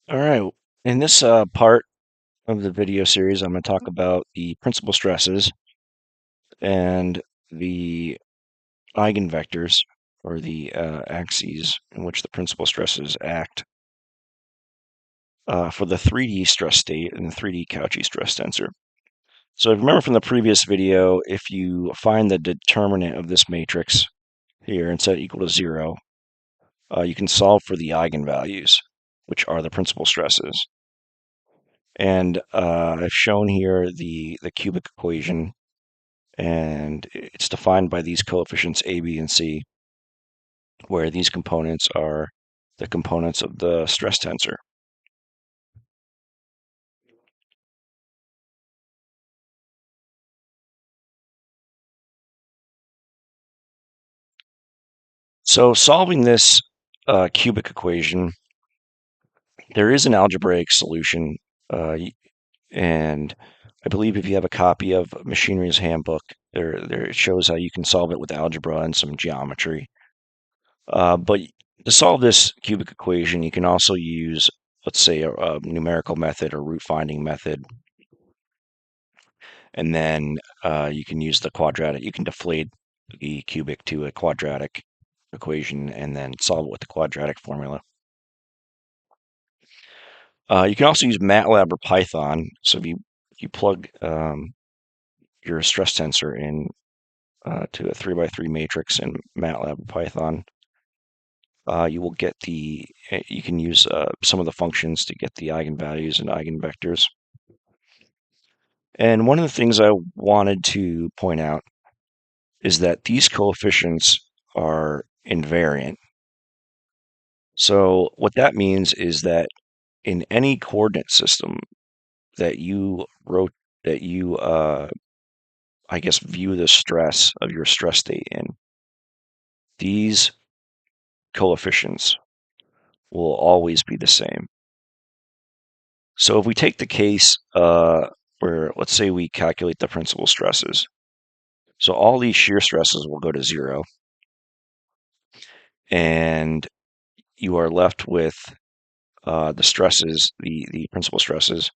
All right. In this part of the video series, I'm going to talk about the principal stresses and the eigenvectors, or the axes in which the principal stresses act for the 3D stress state and the 3D Cauchy stress tensor. So if you remember from the previous video, if you find the determinant of this matrix here and set it equal to 0, you can solve for the eigenvalues, which are the principal stresses. And I've shown here the cubic equation, and it's defined by these coefficients A, B, and C, where these components are the components of the stress tensor. So solving this cubic equation, there is an algebraic solution, and I believe if you have a copy of Machinery's Handbook, there it shows how you can solve it with algebra and some geometry. But to solve this cubic equation, you can also use, let's say, a numerical method or root finding method. And then you can use the quadratic. You can deflate the cubic to a quadratic equation and then solve it with the quadratic formula. You can also use MATLAB or Python. So if you plug your stress tensor in to a 3x3 matrix in MATLAB or Python, you will get you can use some of the functions to get the eigenvalues and eigenvectors. And one of the things I wanted to point out is that these coefficients are invariant. So what that means is that in any coordinate system that you wrote, that you I guess view the stress of your stress state in, these coefficients will always be the same. So if we take the case where, let's say, we calculate the principal stresses, so all these shear stresses will go to 0, and you are left with the stresses, the principal stresses,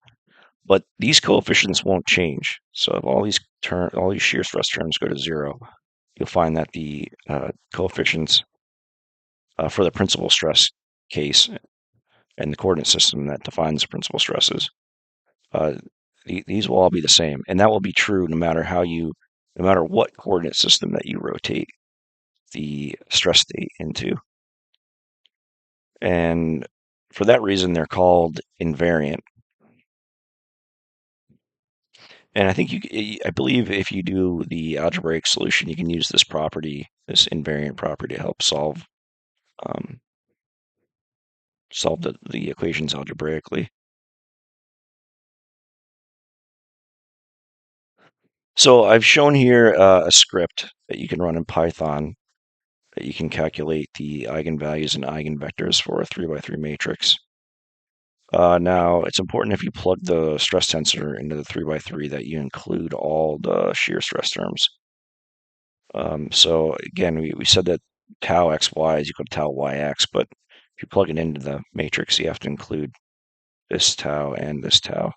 but these coefficients won't change. So if all these shear stress terms go to 0, you'll find that the coefficients for the principal stress case and the coordinate system that defines the principal stresses, uh, these will all be the same, and that will be true no matter what coordinate system that you rotate the stress state into. And for that reason, they're called invariant. And I believe if you do the algebraic solution, you can use this property, this invariant property, to help um, solve the equations algebraically. So I've shown here a script that you can run in Python that you can calculate the eigenvalues and eigenvectors for a 3x3 matrix. Now, it's important if you plug the stress tensor into the 3x3 that you include all the shear stress terms. So again, we said that tau xy is equal to tau yx, but if you plug it into the matrix, you have to include this tau and this tau.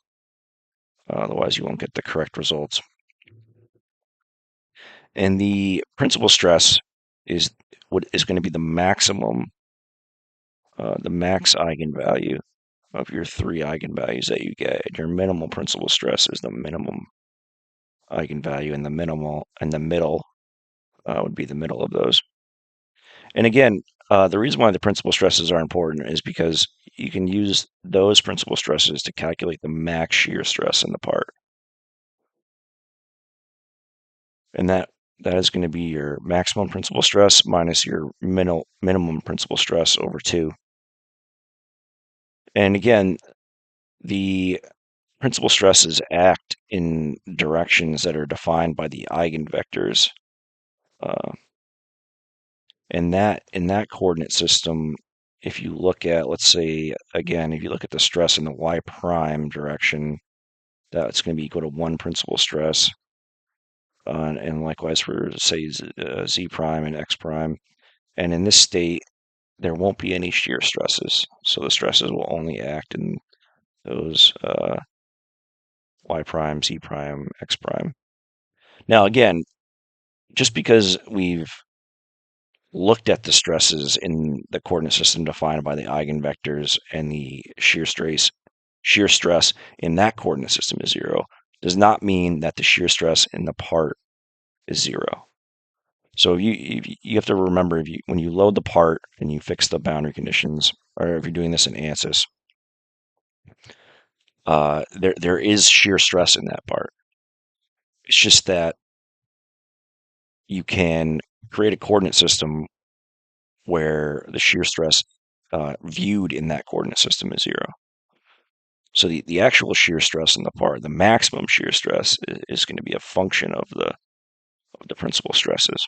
Otherwise, you won't get the correct results. And the principal stress is what is going to be the maximum, the max eigenvalue of your 3 eigenvalues that you get. Your minimal principal stress is the minimum eigenvalue, and the middle would be the middle of those. And again, the reason why the principal stresses are important is because you can use those principal stresses to calculate the max shear stress in the part. And that is going to be your maximum principal stress minus your minimum principal stress over 2. And again, the principal stresses act in directions that are defined by the eigenvectors. Uh, and that in that coordinate system, if you look at, let's say, again, if you look at the stress in the y prime direction, that's going to be equal to 1 principal stress. And likewise for, say, z prime and x prime. And in this state, there won't be any shear stresses. So the stresses will only act in those y prime, z prime, x prime. Now, again, just because we've looked at the stresses in the coordinate system defined by the eigenvectors and the shear stress in that coordinate system is zero, does not mean that the shear stress in the part is zero. So you have to remember, when you load the part and you fix the boundary conditions, or if you're doing this in ANSYS, there is shear stress in that part. It's just that you can create a coordinate system where the shear stress viewed in that coordinate system is zero. So the actual shear stress in the part, the maximum shear stress, is going to be a function of the principal stresses.